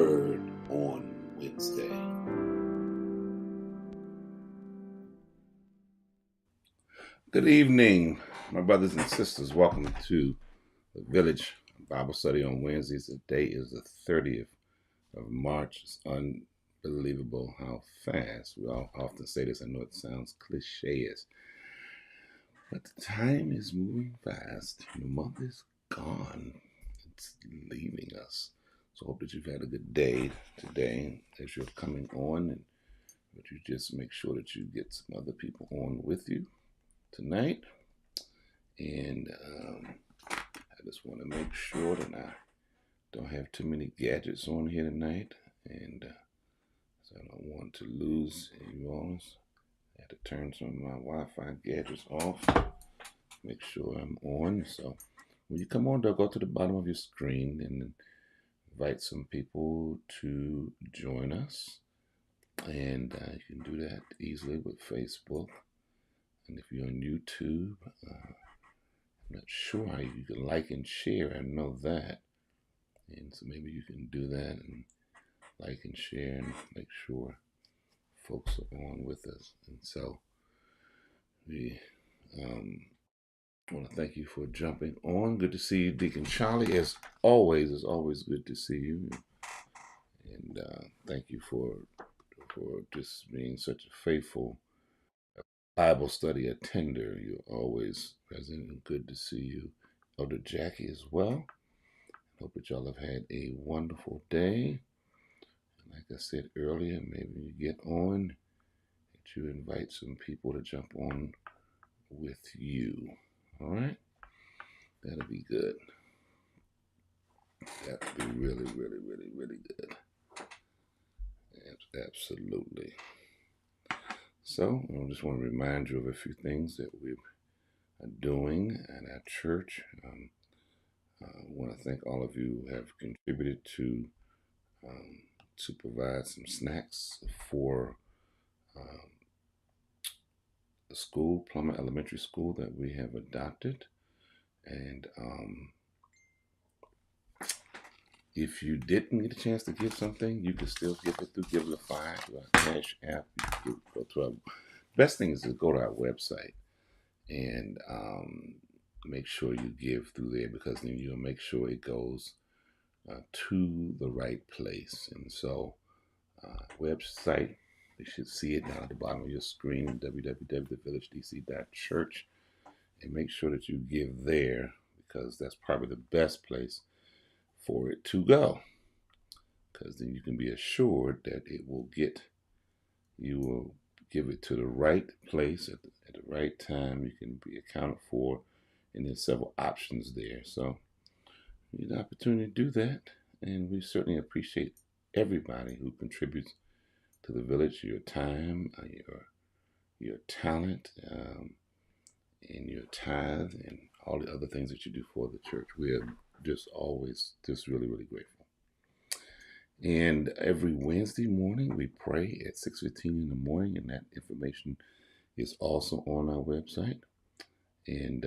word on Wednesday. Good evening, my brothers and sisters. Welcome to the Village Bible Study on Wednesdays. The day is the 30th of March. It's unbelievable how fast. We all often say this. I know it sounds cliche-ish, but the time is moving fast. The month is gone. It's leaving us. So I hope that you've had a good day today as you're coming on, and that you just make sure that you get some other people on with you tonight. And I just want to make sure that I don't have too many gadgets on here tonight, and so I don't want to lose you all. I had to turn some of my Wi-Fi gadgets off, make sure I'm on. So when you come on, they'll go to the bottom of your screen and invite some people to join us. And you can do that easily with Facebook. And if you're on YouTube, I'm not sure how you can like and share. I know that. And so maybe you can do that and like and share and make sure folks are on with us. And so we want to thank you for jumping on. Good to see you, Deacon Charlie. As always, it's always good to see you. And thank you for just being such a faithful Bible study attender. You're always present and good to see you. Elder Jackie as well. Hope that y'all have had a wonderful day. Like I said earlier, maybe you get on, that you invite some people to jump on with you. All right? That'll be good. That'll be really, really, really, really good. Absolutely. So I just want to remind you of a few things that we are doing at our church. I want to thank all of you who have contributed to provide some snacks for the school, Plummer Elementary School, that we have adopted. And if you didn't get a chance to give something, you can still give it through Givelify, our Cash App. You can go to our best thing is to go to our website and make sure you give through there, because then you'll make sure it goes to the right place. And so website, you should see it down at the bottom of your screen, www.thevillagedc.church, and make sure that you give there, because that's probably the best place for it to go, because then you can be assured that you will give it to the right place at the right time. You can be accounted for, and there's several options there. So you have the opportunity to do that, and we certainly appreciate everybody who contributes to the village, your time, your talent, and your tithe, and all the other things that you do for the church. We are just always just really, really grateful. And every Wednesday morning we pray at 6:15 in the morning, and that information is also on our website. And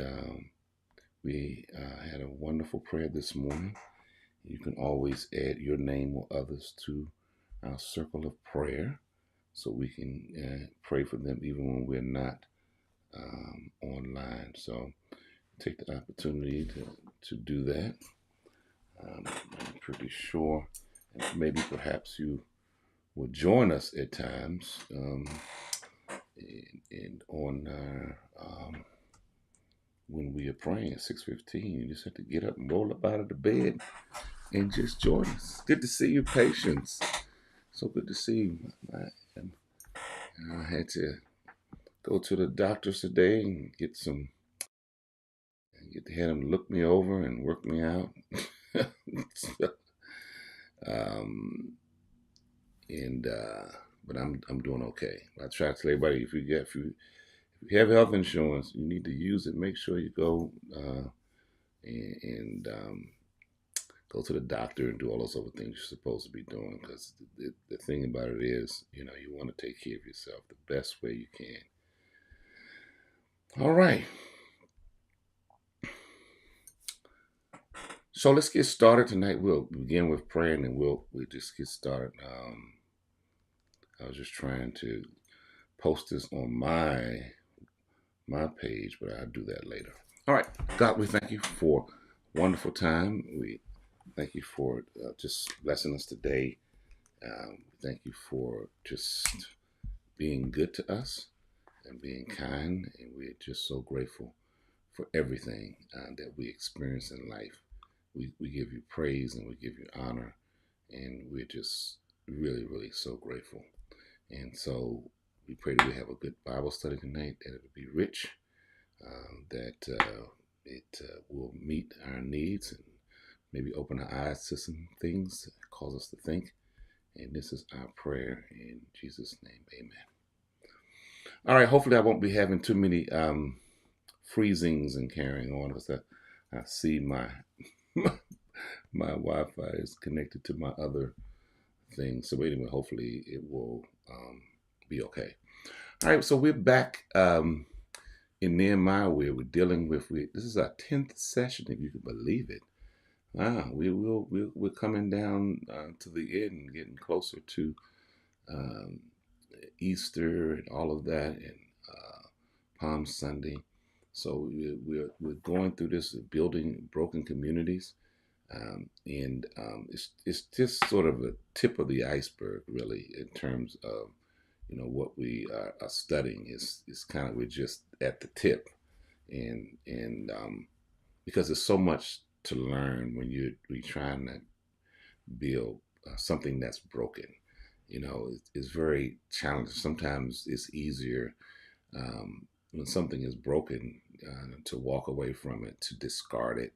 we had a wonderful prayer this morning. You can always add your name or others to our circle of prayer, so we can pray for them even when we're not online. So take the opportunity to do that. I'm pretty sure, and maybe perhaps you will join us at times and on when we are praying at 6:15. You just have to get up and roll up out of the bed and just join us. Good to see you, Patience. So good to see you. I had to go to the doctors today and get to have them look me over and work me out. So, but I'm doing okay. I try to tell everybody, if you have health insurance, you need to use it. Make sure you go and go to the doctor and do all those other things you're supposed to be doing. Because the thing about it is, you want to take care of yourself the best way you can. All right. So let's get started tonight. We'll begin with prayer and then we'll just get started. I was just trying to post this on my page, but I'll do that later. All right, God, we thank you for wonderful time. We thank you for just blessing us today. Thank you for just being good to us and being kind, and we're just so grateful for everything that we experience in life. We give you praise and we give you honor, and we're just really, really so grateful. And so we pray that we have a good Bible study tonight, that it will be rich, that it will meet our needs and maybe open our eyes to some things that cause us to think. And this is our prayer in Jesus' name. Amen. All right, hopefully I won't be having too many freezings and carrying on because I see my my Wi-Fi is connected to my other thing. So anyway, hopefully it will be okay. All right, so we're back in Nehemiah where we're dealing with. This is our 10th session, if you can believe it. Wow, we're coming down to the end, getting closer to um, Easter and all of that, and Palm Sunday. So we're going through this building broken communities, and it's just sort of a tip of the iceberg, really, in terms of what we are studying. Is kind of we're just at the tip, and because there's so much to learn when you're trying to build something that's broken. It's very challenging. Sometimes it's easier when something is broken to walk away from it, to discard it,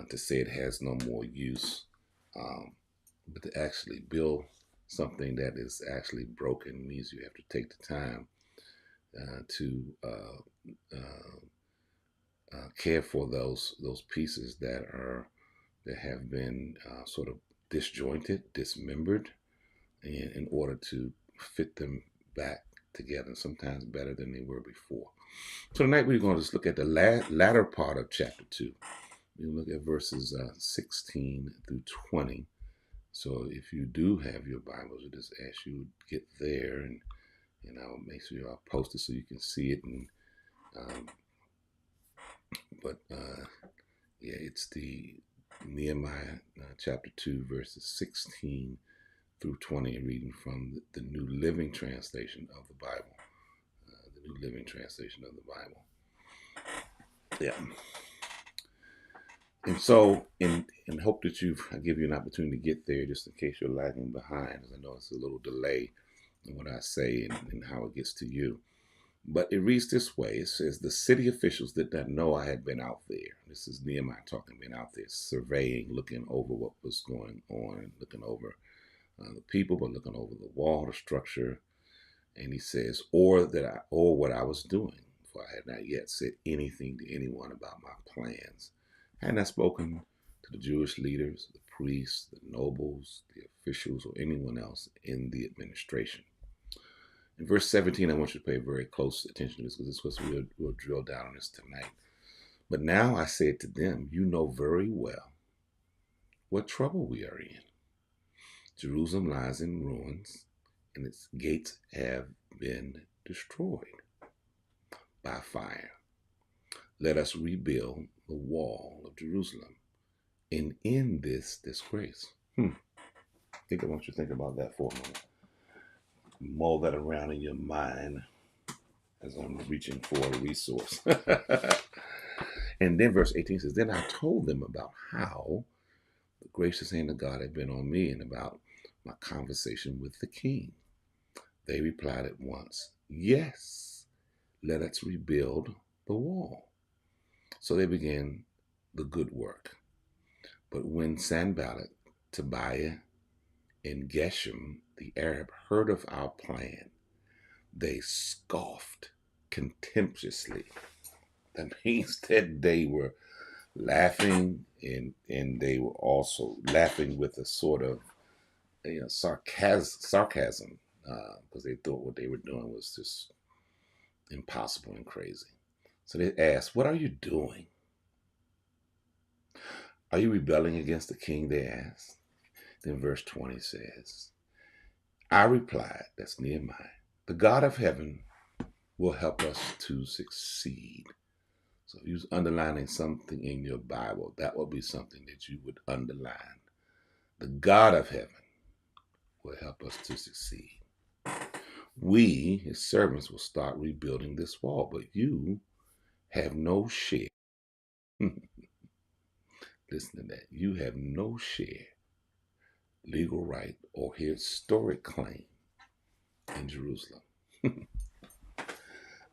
to say it has no more use, um, but to actually build something that is actually broken means you have to take the time to care for those pieces that have been sort of disjointed, dismembered, in order to fit them back together, sometimes better than they were before. So tonight we're going to just look at the latter part of chapter 2. We look at verses 16 through 20. So if you do have your Bibles, I just ask you to get there, and I'll make sure I'll post it so you can see it. And um, but yeah, it's the Nehemiah chapter 2, verses 16 through 20, reading from the New Living Translation of the Bible. The New Living Translation of the Bible. Yeah. And so, in hope that I give you an opportunity to get there, just in case you're lagging behind, as I know it's a little delay in what I say and how it gets to you. But it reads this way. It says, the city officials did not know I had been out there. This is Nehemiah talking, been out there surveying, looking over what was going on, looking over the people, but looking over the wall, the structure. And he says, or what I was doing, for I had not yet said anything to anyone about my plans. I had not spoken to the Jewish leaders, the priests, the nobles, the officials, or anyone else in the administration. In verse 17, I want you to pay very close attention to this, because this was we'll drill down on this tonight. But now I said to them, you know very well what trouble we are in. Jerusalem lies in ruins, and its gates have been destroyed by fire. Let us rebuild the wall of Jerusalem and end this disgrace. I want you to think about that for a moment. Mull that around in your mind as I'm reaching for a resource. And then verse 18 says, then I told them about how the gracious hand of God had been on me and about my conversation with the king. They replied at once, yes, let us rebuild the wall. So they began the good work. But when Sanballat, Tobiah, and Geshem, the Arab, heard of our plan, they scoffed contemptuously. That means that they were laughing, and they were also laughing with a sort of sarcasm, because they thought what they were doing was just impossible and crazy. So they asked, what are you doing? Are you rebelling against the king? They asked. Then verse 20 says, I replied, that's Nehemiah, the God of heaven will help us to succeed. So if you was underlining something in your Bible, that would be something that you would underline. The God of heaven will help us to succeed. We, his servants, will start rebuilding this wall, but you have no share. Listen to that. You have no share, legal right, or historic claim in Jerusalem.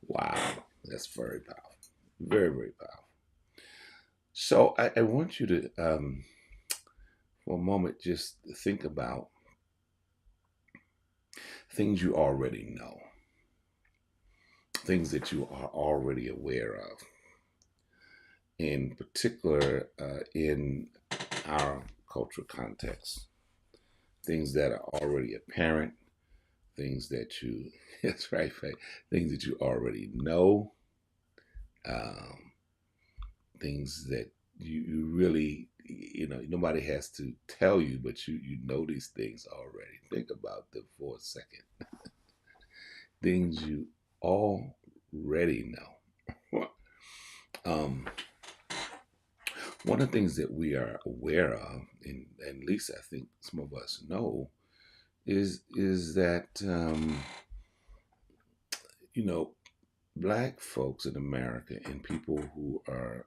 Wow, that's very powerful. Very, very powerful. So I want you to, for a moment, just think about things you already know, things that you are already aware of, in particular in our cultural context, things that are already apparent, things that you, that's right, things that you already know, um, things that you really, nobody has to tell you, but you know these things already. Think about them for a second. Things you already know. um, One of the things that we are aware of, and at least I think some of us know, is that you know black folks in America and people who are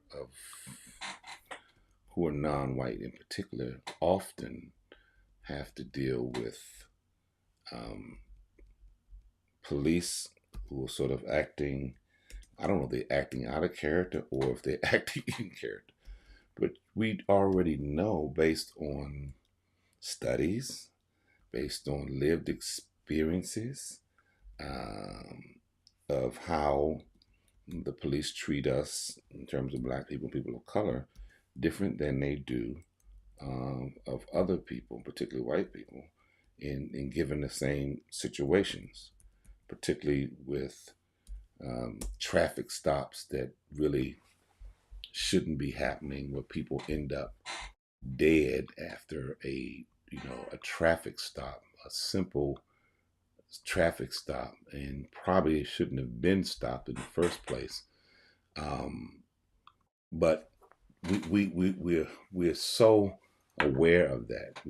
non-white in particular often have to deal with um, police who are sort of acting. I don't know if they're acting out of character or if they're acting in character, but we already know based on studies, based on lived experiences, um, of how the police treat us in terms of black people, people of color, different than they do of other people, particularly white people, in given the same situations, particularly with traffic stops that really shouldn't be happening, where people end up dead after a traffic stop, a simple traffic stop, and probably shouldn't have been stopped in the first place. Um, but we're so aware of that.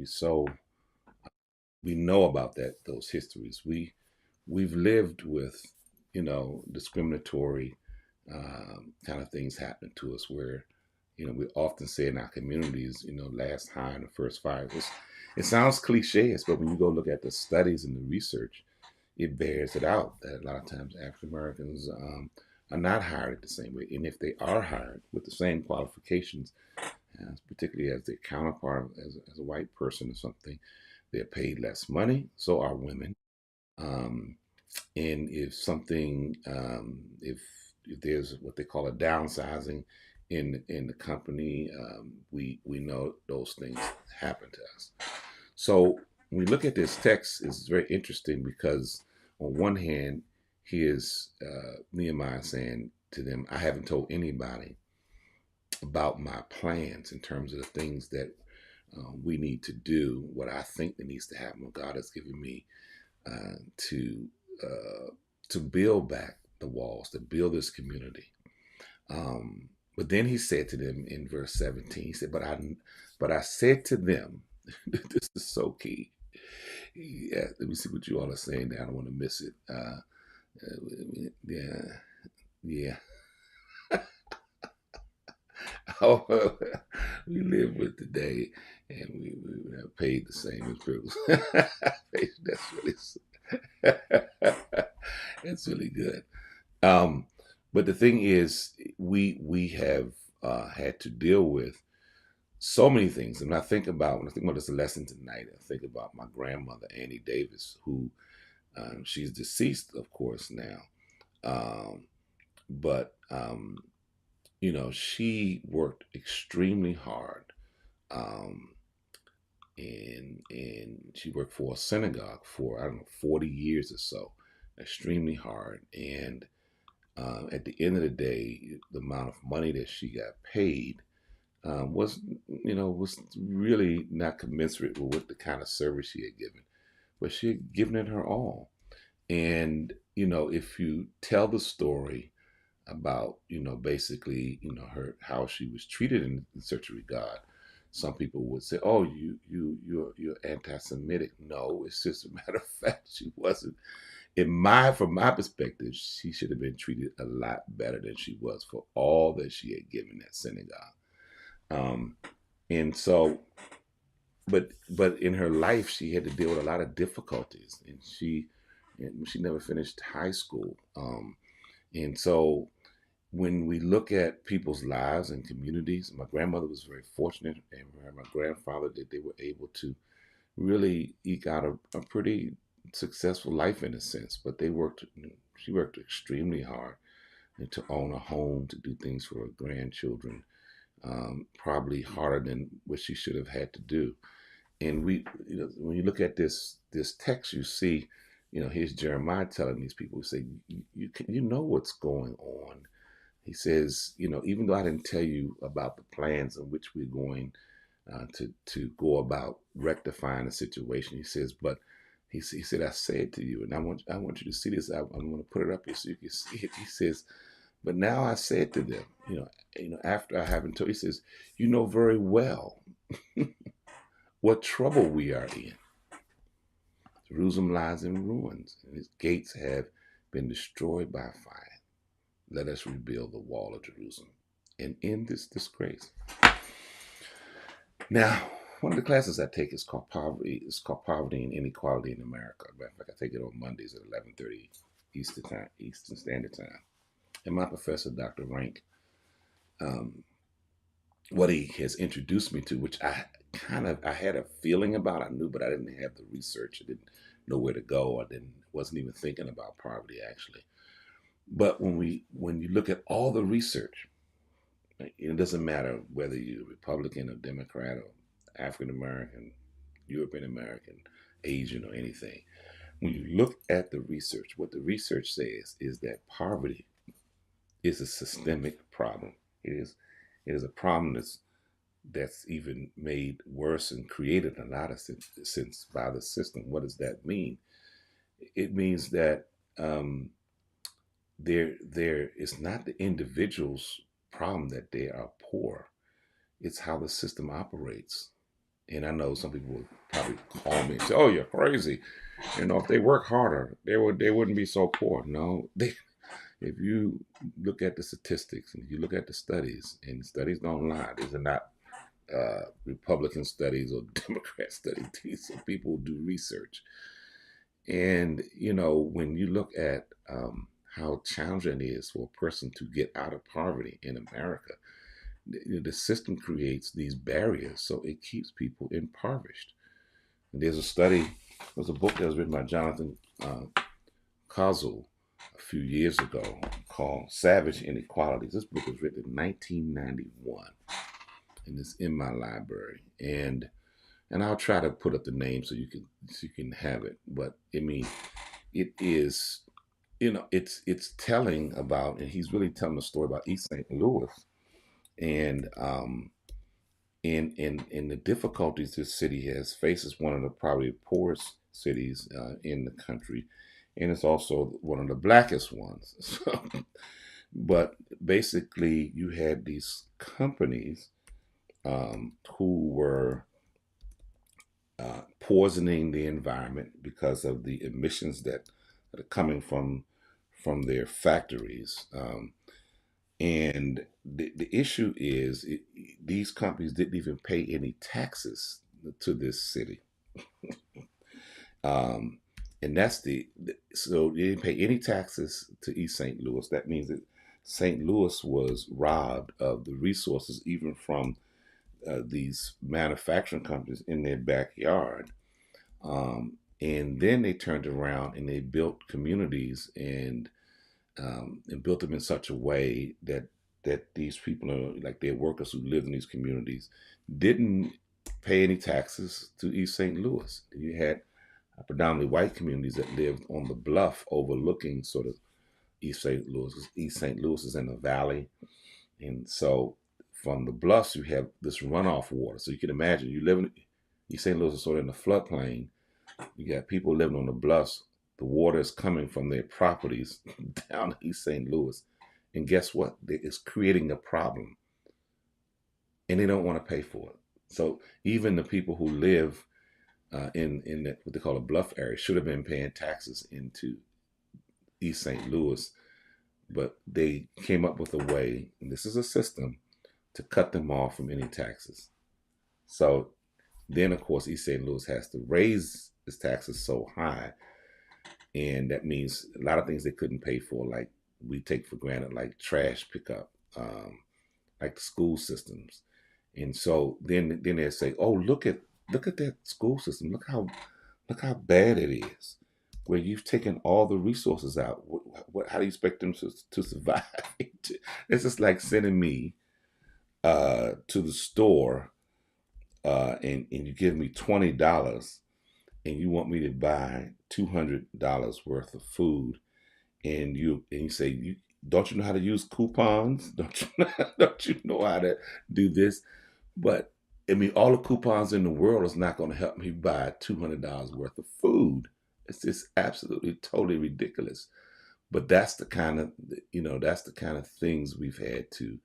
We know about those histories. We've lived with discriminatory kind of things happen to us where we often say in our communities, last hire and the first fire. It sounds cliche, but when you go look at the studies and the research, it bears it out that a lot of times African Americans are not hired the same way. And if they are hired with the same qualifications, particularly as their counterpart, as a white person or something, they're paid less money. So are women. Um, and if something, if there's what they call a downsizing in the company, we know those things happen to us. So when we look at this text, it's very interesting because on one hand, here's Nehemiah saying to them, I haven't told anybody about my plans in terms of the things that we need to do, what I think that needs to happen, what God has given me uh, to uh, to build back the walls, to build this community. But then he said to them in verse 17, he said, but I said to them, this is so key. Yeah, let me see what you all are saying now. I don't want to miss it. Yeah, yeah. Oh, we live with today, and we have paid the same as Bruce. That's really that's really good. Um, but the thing is, we have had to deal with so many things. And when I think about this lesson tonight, I think about my grandmother Annie Davis, who she's deceased, of course, now. Um, but she worked extremely hard, um, and she worked for a synagogue for, I don't know, 40 years or so, extremely hard. And at the end of the day, the amount of money that she got paid was, was really not commensurate with what the kind of service she had given. But she had given it her all. And, if you tell the story about, basically, her how she was treated in such a regard, some people would say, "Oh, you're anti-Semitic." No, it's just a matter of fact she wasn't. From my perspective, she should have been treated a lot better than she was for all that she had given that synagogue. Um, and so, but in her life, she had to deal with a lot of difficulties, and she never finished high school. And so, when we look at people's lives and communities, my grandmother was very fortunate, and my grandfather, that they were able to really eke out a pretty successful life in a sense. But she worked extremely hard and to own a home, to do things for her grandchildren, probably harder than what she should have had to do. And when you look at this text, you see, here's Jeremiah telling these people, say, you know what's going on. He says, even though I didn't tell you about the plans in which we're going to go about rectifying the situation, he says, but he said, I say it to you, and I want you to see this. I'm going to put it up here so you can see it. He says, but now I said to them, after I haven't told, he says, you know very well what trouble we are in. Jerusalem lies in ruins, and its gates have been destroyed by fire. Let us rebuild the wall of Jerusalem and end this disgrace. Now, one of the classes I take is called Poverty. It's called Poverty and Inequality in America. Matter of fact, I take it on Mondays at 11:30 Eastern Standard Time. And my professor, Dr. Rank, um, what he has introduced me to, which I had a feeling about, I knew, but I didn't have the research. I didn't know where to go. Wasn't even thinking about poverty actually. But when you look at all the research, it doesn't matter whether you're Republican or Democrat or African American, European American, Asian, or anything. When you look at the research, what the research says is that poverty is a systemic problem. It is a problem that's even made worse and created a lot of sense by the system. What does that mean? It means that there is not the individual's problem that they are poor. It's how the system operates. And I know some people would probably call me and say, "Oh, you're crazy. If they work harder, they wouldn't be so poor." No, if you look at the statistics and you look at the studies, and studies don't lie, these are not Republican studies or Democrat studies. These are people who do research. And, when you look at how challenging it is for a person to get out of poverty in America, the system creates these barriers, so it keeps people impoverished. And there's a book that was written by Jonathan Kozol a few years ago called Savage Inequalities. This book was written in 1991, and it's in my library. And I'll try to put up the name so you can have it. But I mean, it is, it's telling about, and he's really telling a story about East St. Louis, and in the difficulties this city has faced. Is one of the probably poorest cities in the country, and it's also one of the blackest ones. So, but basically, you had these companies who were poisoning the environment because of the emissions that are coming from their factories. And the issue is these companies didn't even pay any taxes to this city. Um, and so they didn't pay any taxes to East St. Louis. That means that St. Louis was robbed of the resources, even from these manufacturing companies in their backyard. And then they turned around and they built communities and built them in such a way that these people are like their workers who lived in these communities didn't pay any taxes to East St. Louis. You had predominantly white communities that lived on the bluff overlooking sort of East St. Louis. East St. Louis is in the valley, and so from the bluffs, you have this runoff water. So you can imagine you live in East St. Louis is sort of in the floodplain. You got people living on the bluffs. The water is coming from their properties down East St. Louis. And guess what? It's creating a problem, and they don't want to pay for it. So even the people who live in what they call a bluff area should have been paying taxes into East St. Louis, but they came up with a way, and this is a system, to cut them off from any taxes. So then, of course, East St. Louis has to raise its taxes so high, and that means a lot of things they couldn't pay for, like we take for granted, like trash pickup, like the school systems. And so then they say, "Oh, look at that school system. Look how bad it is. Where you've taken all the resources out. How do you expect them to survive?" It's just like sending me to the store, and you give me $20, and you want me to buy $200 worth of food, and you say, don't you know how to use coupons? Don't you know how to do this? But I mean, all the coupons in the world is not going to help me buy $200 worth of food. It's just absolutely totally ridiculous. But that's the kind of things we've had to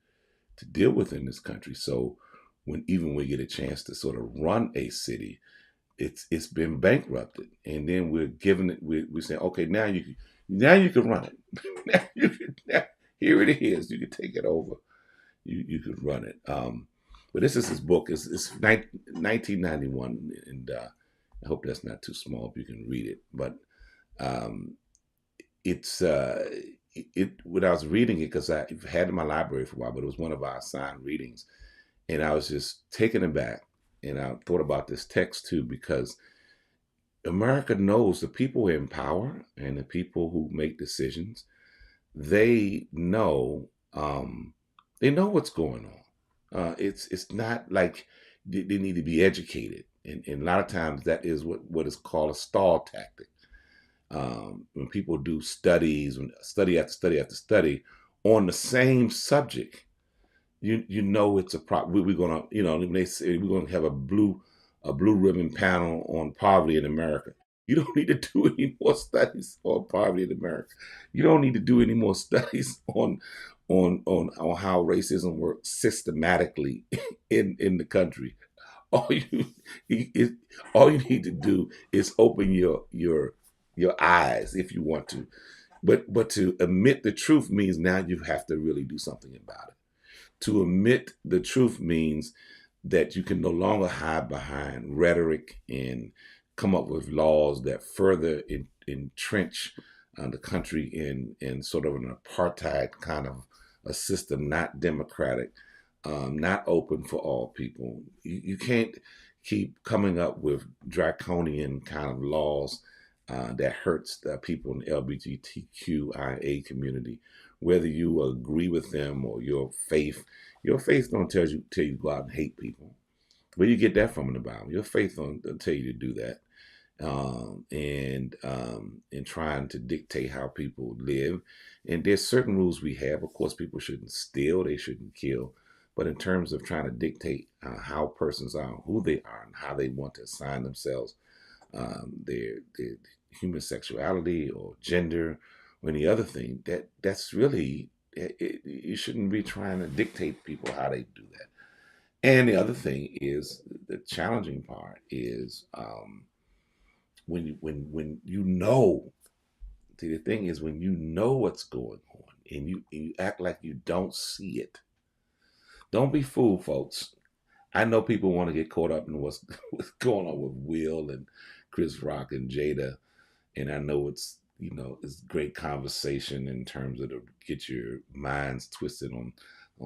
deal with in this country. So when even we get a chance to sort of run a city, it's been bankrupted, and then we're giving it. We're saying, okay, now you can run it. Now, here it is. You can take it over. You could run it. But this is his book. It's 1991, and I hope that's not too small if you can read it. But um, it's when I was reading it, because I had it in my library for a while, but it was one of our assigned readings, and I was just taken aback, and I thought about this text too, because America knows the people in power and the people who make decisions. They know they know what's going on. It's not like they need to be educated, and a lot of times that is what is called a stall tactic. When people do studies, when study after study after study on the same subject, you know it's a problem. We're gonna, when they say we're gonna have a blue ribbon panel on poverty in America. You don't need to do any more studies on poverty in America. You don't need to do any more studies on how racism works systematically in the country. All you is all you need to do is open your eyes if you want to. But to admit the truth means now you have to really do something about it. To admit the truth means that you can no longer hide behind rhetoric and come up with laws that further entrench the country in sort of an apartheid kind of a system, not democratic, not open for all people. You can't keep coming up with draconian kind of laws that hurts the people in the LGBTQIA community, whether you agree with them or your faith. Your faith don't tell you to go out and hate people. Where you get that from in the Bible? Your faith don't tell you to do that. And trying to dictate how people live. And there's certain rules we have. Of course, people shouldn't steal, they shouldn't kill. But in terms of trying to dictate how persons are, who they are, and how they want to assign themselves, their human sexuality or gender or any other thing, that's really you shouldn't be trying to dictate people how they do that. And the other thing is the challenging part is when you know. See, the thing is when you know what's going on and you act like you don't see it. Don't be fooled, folks. I know people want to get caught up in what's going on with Will and Chris Rock and Jada, and I know it's great conversation in terms of to get your minds twisted on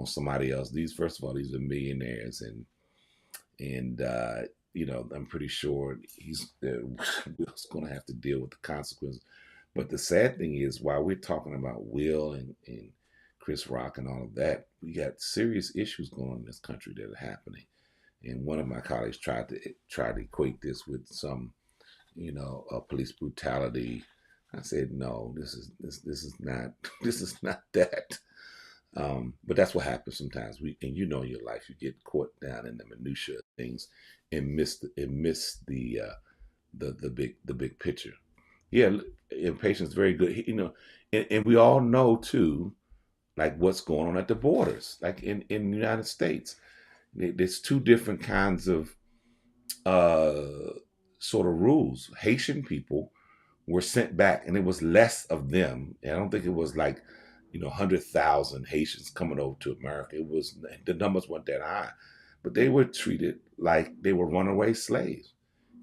somebody else. These, first of all, these are millionaires, and I'm pretty sure Will's going to have to deal with the consequences. But the sad thing is, while we're talking about Will and Chris Rock and all of that, we got serious issues going on in this country that are happening. And one of my colleagues tried to equate this with some, police brutality. I said, no, this is not this is not that. But that's what happens sometimes. And in your life, you get caught down in the minutia of things and miss the big picture. Yeah, impatience is very good. And we all know too, like what's going on at the borders, like in the United States. There's two different kinds of uh, sort of rules. Haitian people were sent back, and it was less of them. And I don't think it was like 100,000 Haitians coming over to America. It was the numbers weren't that high, but they were treated like they were runaway slaves.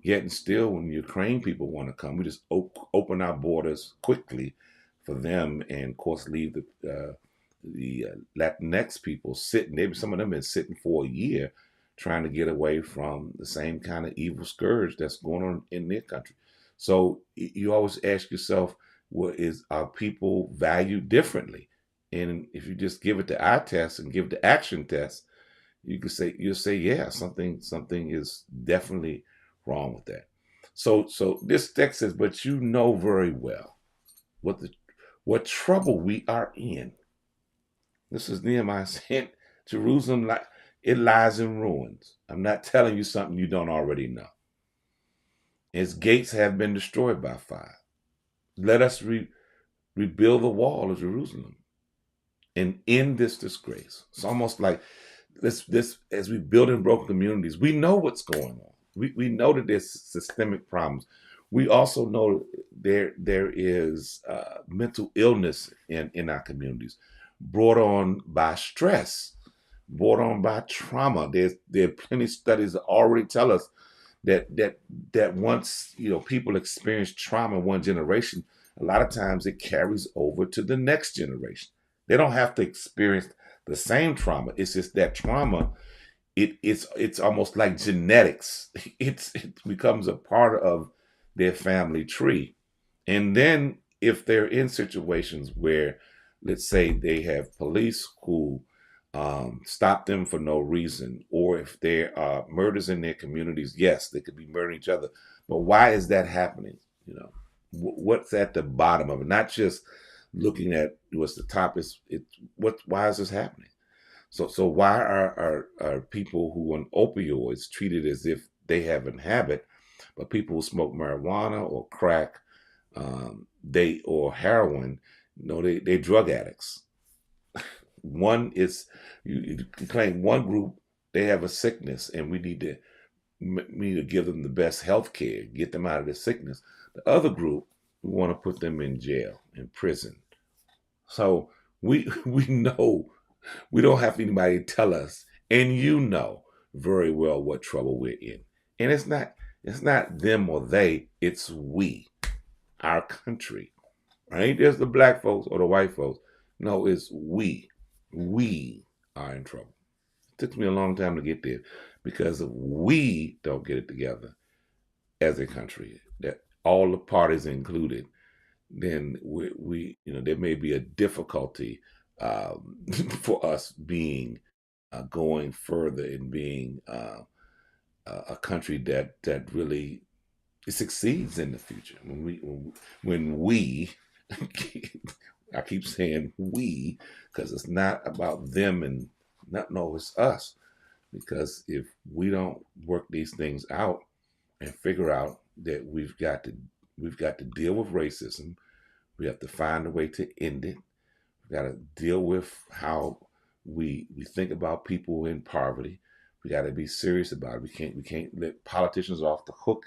Yet and still, when Ukraine people want to come, we just open our borders quickly for them, and of course leave the Latinx people sitting. Maybe some of them been sitting for a year, trying to get away from the same kind of evil scourge that's going on in their country. So you always ask yourself, what is our people valued differently? And if you just give it the eye test and give the action test, you'll say, yeah, something is definitely wrong with that. So this text says, but you know very well what trouble we are in. This is Nehemiah saying, Jerusalem, like it lies in ruins. I'm not telling you something you don't already know. Its gates have been destroyed by fire. Let us rebuild the wall of Jerusalem and end this disgrace. It's almost like this as we build in broken communities, we know what's going on. We know that there's systemic problems. We also know there is mental illness in our communities, brought on by stress, brought on by trauma. There are plenty of studies that already tell us that once people experience trauma in one generation, a lot of times it carries over to the next generation. They don't have to experience the same trauma. It's just that trauma. It's almost like genetics. It becomes a part of their family tree. And then if they're in situations where, let's say, they have police who stop them for no reason, or if there are murders in their communities, yes, they could be murdering each other. But why is that happening? What's at the bottom of it? Not just looking at what's the top. Why is this happening? So why are people who on opioids treated as if they have a habit, but people who smoke marijuana or crack, they or heroin, they drug addicts. One is you can claim one group they have a sickness, and we need to give them the best health care, get them out of the sickness. The other group, we want to put them in jail, in prison. So we know. We don't have anybody tell us, and you know very well what trouble we're in. And it's not them or they, it's we, our country. Right? There's the black folks or the white folks. No, it's we. We are in trouble. It took me a long time to get there because if we don't get it together as a country, that all the parties included, then we there may be a difficulty for us being going further and being a country that really succeeds in the future. When we I keep saying we because it's not about them and not no, it's us. Because if we don't work these things out and figure out that we've got to deal with racism, we have to find a way to end it. We got to deal with how we think about people in poverty. We got to be serious about it. We can't let politicians off the hook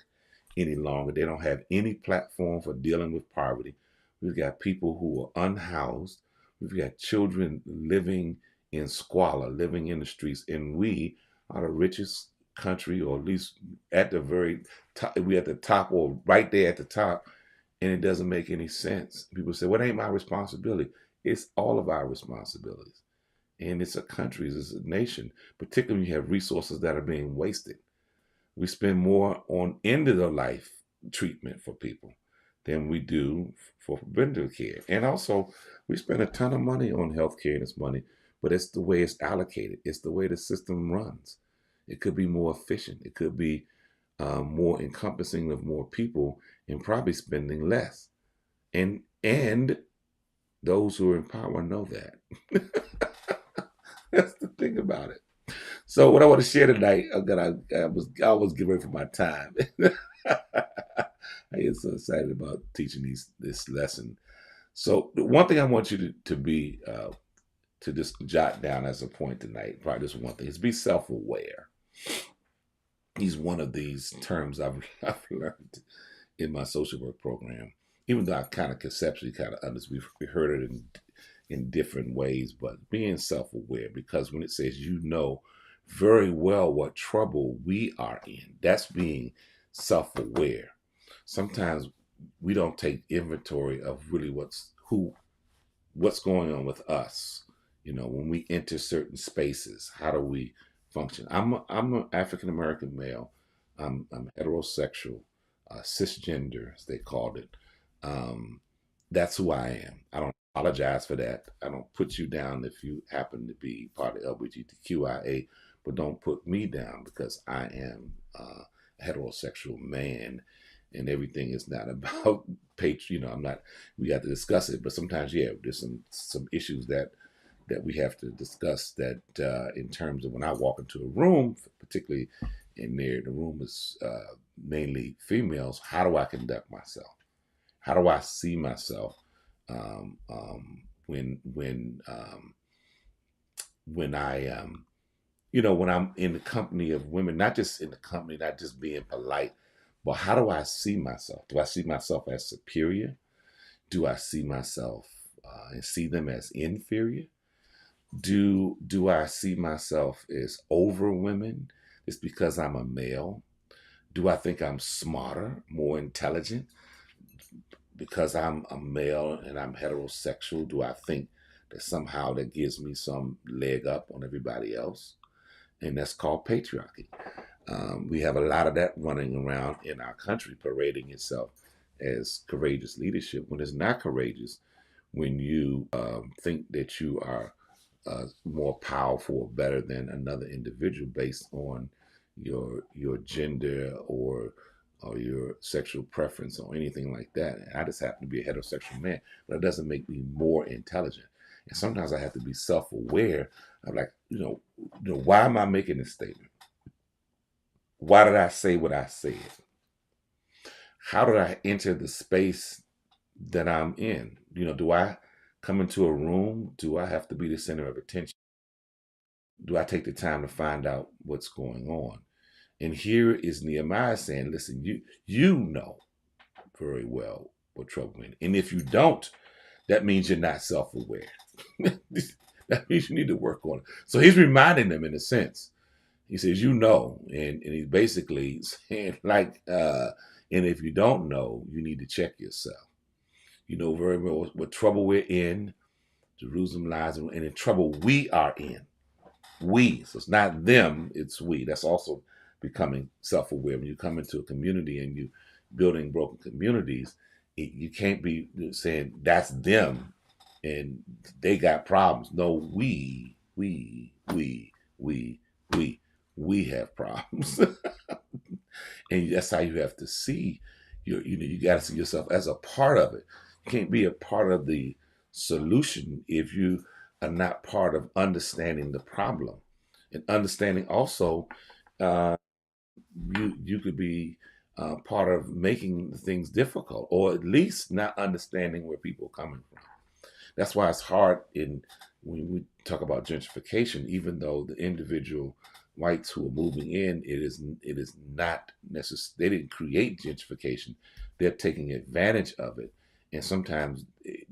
any longer. They don't have any platform for dealing with poverty. We've got people who are unhoused. We've got children living in squalor, living in the streets, and we are the richest country, or at least at the very top. We at the top, or right there at the top, and it doesn't make any sense. People say, "Well, it ain't my responsibility." It's all of our responsibilities, and it's a country, it's a nation. Particularly when you have resources that are being wasted. We spend more on end of the life treatment for people than we do for preventative care. And also, we spend a ton of money on healthcare and it's money, but it's the way it's allocated. It's the way the system runs. It could be more efficient. It could be more encompassing of more people and probably spending less. And those who are in power know that. That's the thing about it. So what I want to share tonight, I was getting ready for my time. I get so excited about teaching this lesson. So the one thing I want you to be to just jot down as a point tonight, probably just one thing, is be self-aware. He's one of these terms I've learned in my social work program, even though I kind of conceptually kind of understand, we've heard it in different ways, but being self-aware, because when it says you know very well what trouble we are in, that's being self-aware. Sometimes we don't take inventory of really what's going on with us. When we enter certain spaces, how do we function? I'm an African American male. I'm heterosexual, cisgender, as they called it. Um, that's who I am. I don't apologize for that. I don't put you down if you happen to be part of LGBTQIA, but don't put me down because I am a heterosexual man, and everything is not about I'm not. We got to discuss it, but sometimes, yeah, there's some issues that we have to discuss. That in terms of when I walk into a room, particularly in there, the room is mainly females. How do I conduct myself? How do I see myself when I when I'm in the company of women, not just in the company, not just being polite, but how do I see myself? Do I see myself as superior? Do I see myself and see them as inferior? Do I see myself as over women? It's because I'm a male. Do I think I'm smarter, more intelligent because I'm a male and I'm heterosexual? Do I think that somehow that gives me some leg up on everybody else? And that's called patriarchy. We have a lot of that running around in our country, parading itself as courageous leadership when it's not courageous. When you think that you are more powerful or better than another individual based on your gender or your sexual preference or anything like that. I just happen to be a heterosexual man, but it doesn't make me more intelligent. And sometimes I have to be self-aware of, like, why am I making this statement? Why did I say what I said? How did I enter the space that I'm in? Do I come into a room? Do I have to be the center of attention? Do I take the time to find out what's going on? And here is Nehemiah saying, listen, you know very well what trouble is. And if you don't, that means you're not self-aware. That means you need to work on it. So he's reminding them in a sense. He says, and he's basically saying, like, and if you don't know, you need to check yourself. You know very well what trouble we're in. Jerusalem lies in, and in trouble we are in. We. So it's not them, it's we. That's also becoming self-aware. When you come into a community and you building broken communities, you can't be saying that's them and they got problems. No, we have problems. And that's how you have to see you got to see yourself as a part of it. You can't be a part of the solution if you are not part of understanding the problem and understanding also uh, you could be part of making things difficult or at least not understanding where people are coming from. That's why it's hard in when we talk about gentrification, even though the individual whites who are moving in, it is not necessary. They didn't create gentrification; they're taking advantage of it, and sometimes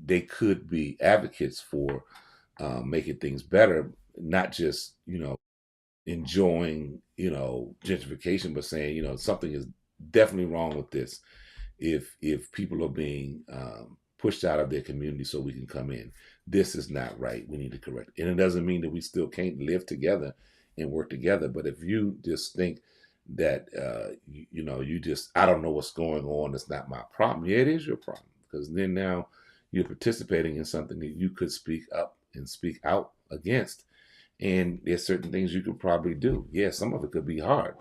they could be advocates for making things better, not just enjoying gentrification, but saying something is definitely wrong with this if people are being pushed out of their community so we can come in. This is not right. We need to correct it. And it doesn't mean that we still can't live together and work together. But if you just think that you just I don't know what's going on, it's not my problem. Yeah, it is your problem because then now you're participating in something that you could speak up and speak out against. And there's certain things you could probably do. Yeah, some of it could be hard.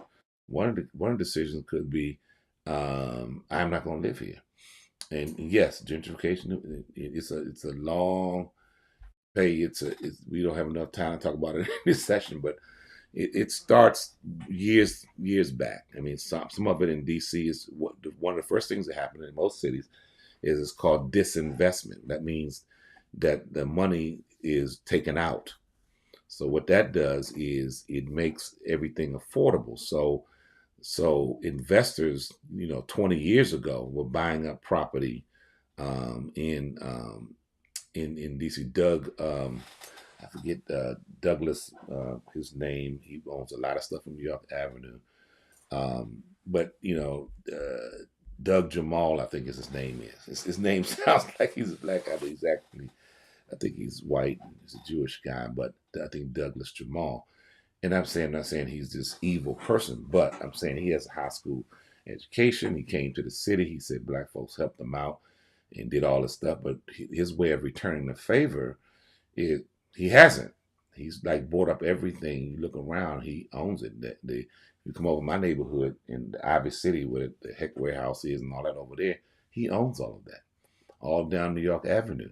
One of the decisions could be, I'm not going to live here. And yes, gentrification it's a long Hey, we don't have enough time to talk about it in this session, but it starts years back. I mean, some of it in DC is one of the first things that happen in most cities is it's called disinvestment. That means that the money is taken out. So what that does is it makes everything affordable. So investors, 20 years ago were buying up property um, in um, in DC. I forget Douglas, his name. He owns a lot of stuff on New York Avenue. But Doug Jamal, I think is his name is. His name sounds like he's a black guy, but he's actually, I think he's white. He's a Jewish guy, but I think Douglas Jamal. And not saying he's this evil person, but I'm saying he has a high school education. He came to the city. He said black folks helped him out and did all this stuff. But his way of returning the favor is he hasn't. He's like bought up everything. You look around, he owns it. You come over my neighborhood in the Ivy City where the Heck Warehouse is and all that over there. He owns all of that, all down New York Avenue.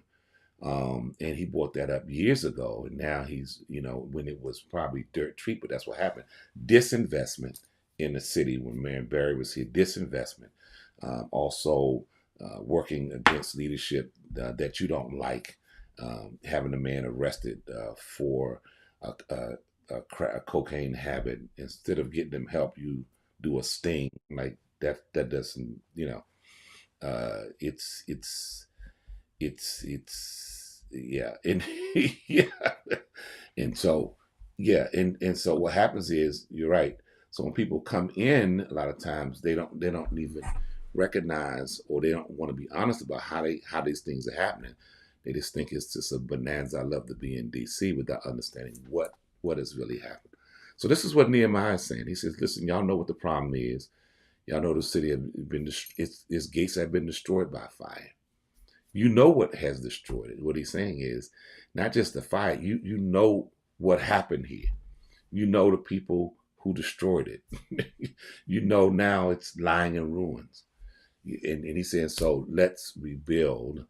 And he bought that up years ago, and now he's, when it was probably dirt cheap, but that's what happened. Disinvestment in the city when Marion Barry was here. Disinvestment, also working against leadership that you don't like. Having a man arrested for a cocaine habit, instead of getting them help, you do a sting like that. That doesn't, it's yeah, and yeah, and so and so what happens is you're right. So when people come in, a lot of times they don't even recognize, or they don't want to be honest about how these things are happening. They just think it's just a bonanza. I love to be in DC without understanding what has really happened. So this is what Nehemiah is saying. He says, "Listen, y'all know what the problem is. Y'all know the city have been its gates have been destroyed by fire. You know what has destroyed it. What he's saying is not just the fire. You know what happened here. You know the people who destroyed it. You know now it's lying in ruins. And he's saying, so let's rebuild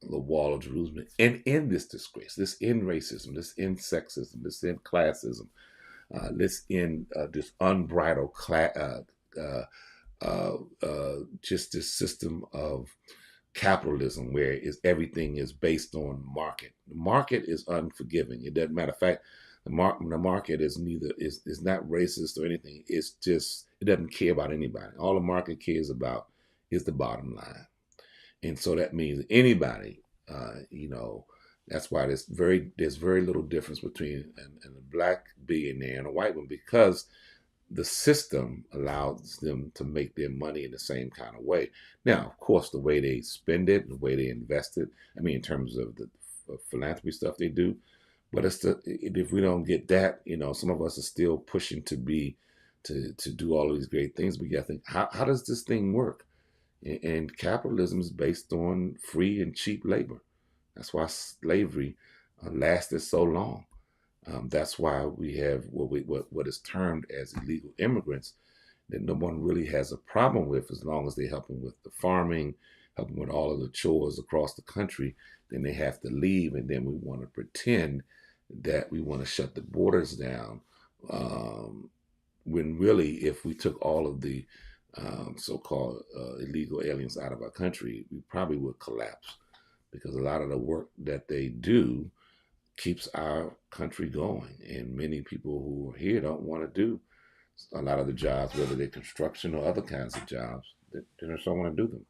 the wall of Jerusalem and end this disgrace, this end racism, this end sexism, this end classism, this end this unbridled just this system of capitalism where everything is based on market. The market is unforgiving. It doesn't matter. Of fact, the market is is not racist or anything. It's just it doesn't care about anybody. All the market cares about is the bottom line, and so that means anybody. That's why there's very little difference between a black billionaire and a white one, because the system allows them to make their money in the same kind of way. Now, of course, the way they spend it, the way they invest it, I mean, in terms of the philanthropy stuff they do, but if we don't get that, some of us are still pushing to do all of these great things. But you got to think, how does this thing work? And capitalism is based on free and cheap labor. That's why slavery lasted so long. That's why we have what is termed as illegal immigrants that no one really has a problem with, as long as they help them with the farming, help them with all of the chores across the country. Then they have to leave, and then we want to pretend that we want to shut the borders down. When really, if we took all of the so-called illegal aliens out of our country, we probably would collapse, because a lot of the work that they do keeps our country going. And many people who are here don't want to do a lot of the jobs, whether they're construction or other kinds of jobs. They just don't want to do them.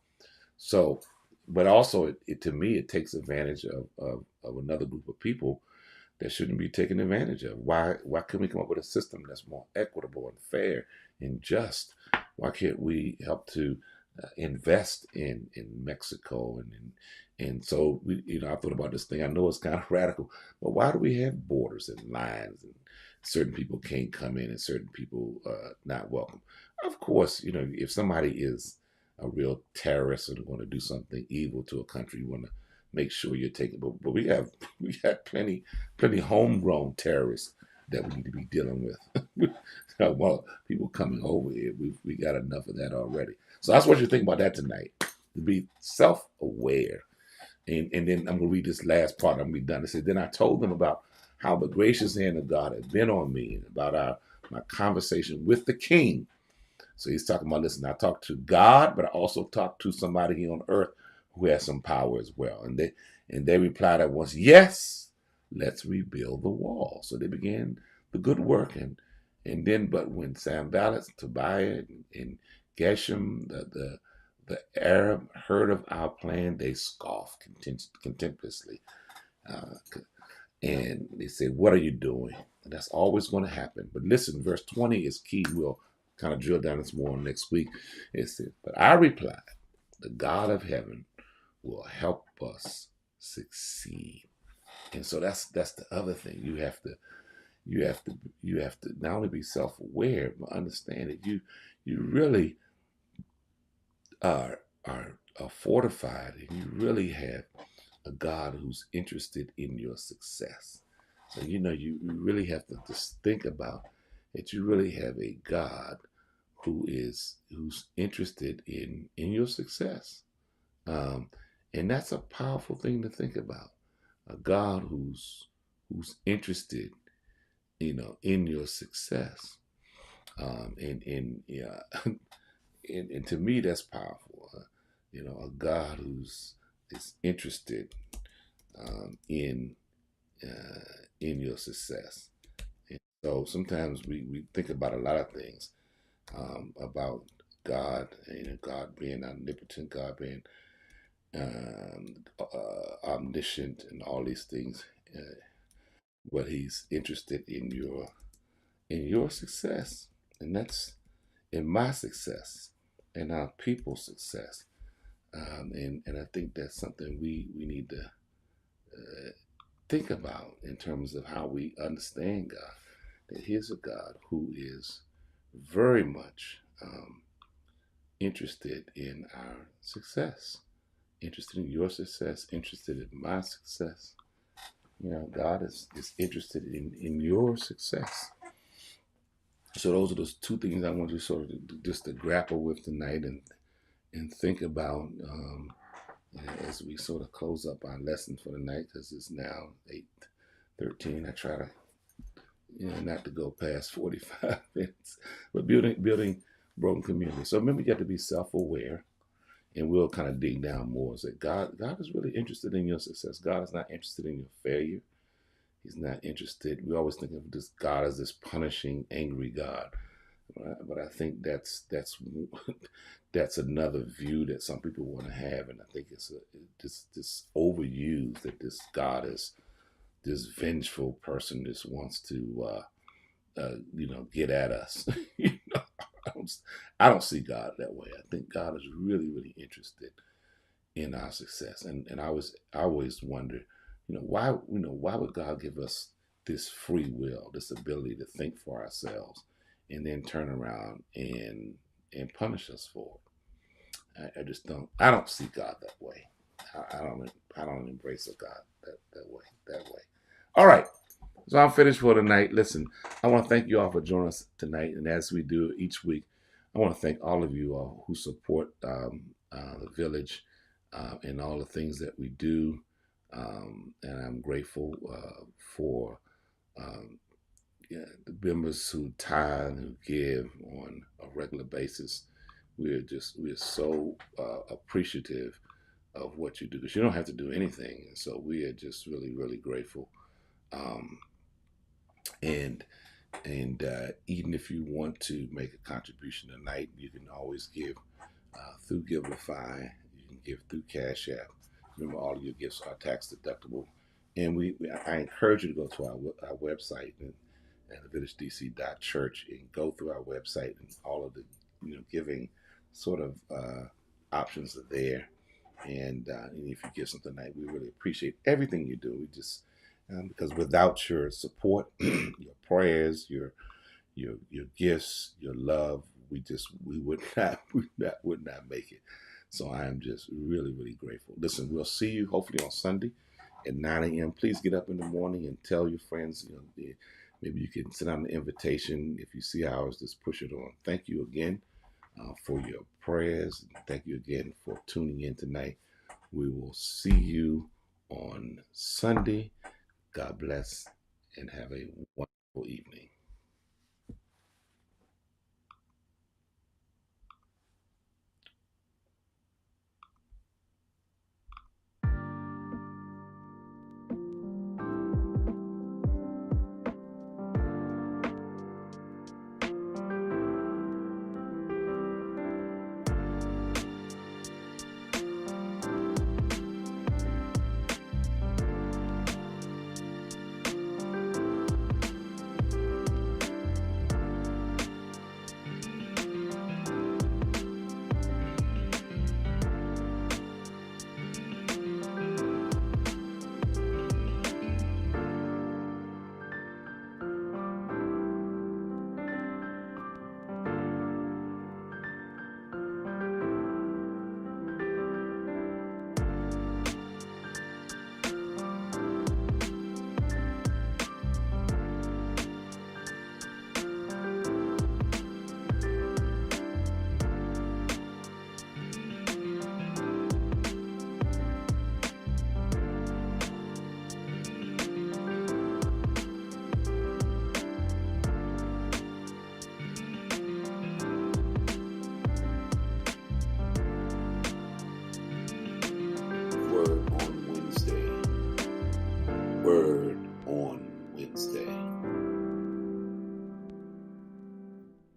So, but also, to me, it takes advantage of another group of people that shouldn't be taken advantage of. Why couldn't we come up with a system that's more equitable and fair and just? Why can't we help to invest in Mexico and so I thought about this thing. I know it's kind of radical, but why do we have borders and lines, and certain people can't come in and certain people not welcome? Of course, if somebody is a real terrorist and going to do something evil to a country, you want to make sure you're taking. But we have plenty homegrown terrorists that we need to be dealing with. Well, people coming over here, we got enough of that already. So that's what you think about that tonight. To be self-aware And then I'm going to read this last part. I'm going to be done. It said, then I told them about how the gracious hand of God had been on me, and about my conversation with the king. So he's talking about, listen, I talked to God, but I also talked to somebody here on earth who has some power as well. And they replied at once, yes, let's rebuild the wall. So they began the good work. And then, but when Sanballat, Tobiah, and Geshem, the Arab, heard of our plan, they scoffed contemptuously. Uh, and they said, what are you doing? And that's always going to happen. But listen, verse 20 is key. We'll kind of drill down this more next week. It says, but I replied, the God of heaven will help us succeed. And so that's the other thing. You have to not only be self-aware, but understand that you really are fortified, and you really have a God who's interested in your success. So you really have to just think about that. You really have a God who's interested in your success, um, and that's a powerful thing to think about. A God who's interested, in your success, and yeah, and to me that's powerful. A God is interested, in your success. And so sometimes we think about a lot of things, about God, God being omnipotent, God being omniscient, and all these things. But He's interested in your success, and that's in my success, and our people's success. And I think that's something we need to think about in terms of how we understand God. That He's a God who is very much interested in our success, interested in your success, interested in my success. God is interested in your success. So those are those two things I want you sort of just to grapple with tonight, and think about, as we sort of close up our lesson for the night, because it's now 8:13. I try to, not to go past 45 minutes, but building broken community. So remember, you have to be self-aware, and we'll kind of dig down more. Is that God is really interested in your success. God is not interested in your failure. He's not interested. We always think of this God as this punishing, angry God. But I think that's another view that some people want to have, and I think it's this overused, that this God is this vengeful person just wants to get at us. I don't see God that way. I think God is really, really interested in our success, and I always wonder, why would God give us this free will, this ability to think for ourselves, and then turn around and punish us for it? I just don't. I don't see God that way. I don't embrace a God that way. All right. So I'm finished for tonight. Listen, I want to thank you all for joining us tonight. And as we do each week, I want to thank all of you all who support the village, and all the things that we do. And I'm grateful for um, the members who tithe, who give on a regular basis. We're so appreciative of what you do, because you don't have to do anything. And so we are just really, really grateful. Um, and even if you want to make a contribution tonight, you can always give through Givelify. You can give through Cash App. Remember, all of your gifts are tax deductible. And I encourage you to go to our website, and villagedc.church, and go through our website, and all of the giving sort of options are there. And if you give something tonight, we really appreciate everything you do. We just because without your support, your prayers, your gifts, your love, we would not make it. So I am just really, really grateful. Listen, we'll see you hopefully on Sunday at 9 a.m. Please get up in the morning and tell your friends. Maybe you can send out an invitation. If you see ours, just push it on. Thank you again for your prayers. Thank you again for tuning in tonight. We will see you on Sunday. God bless and have a wonderful evening. Word on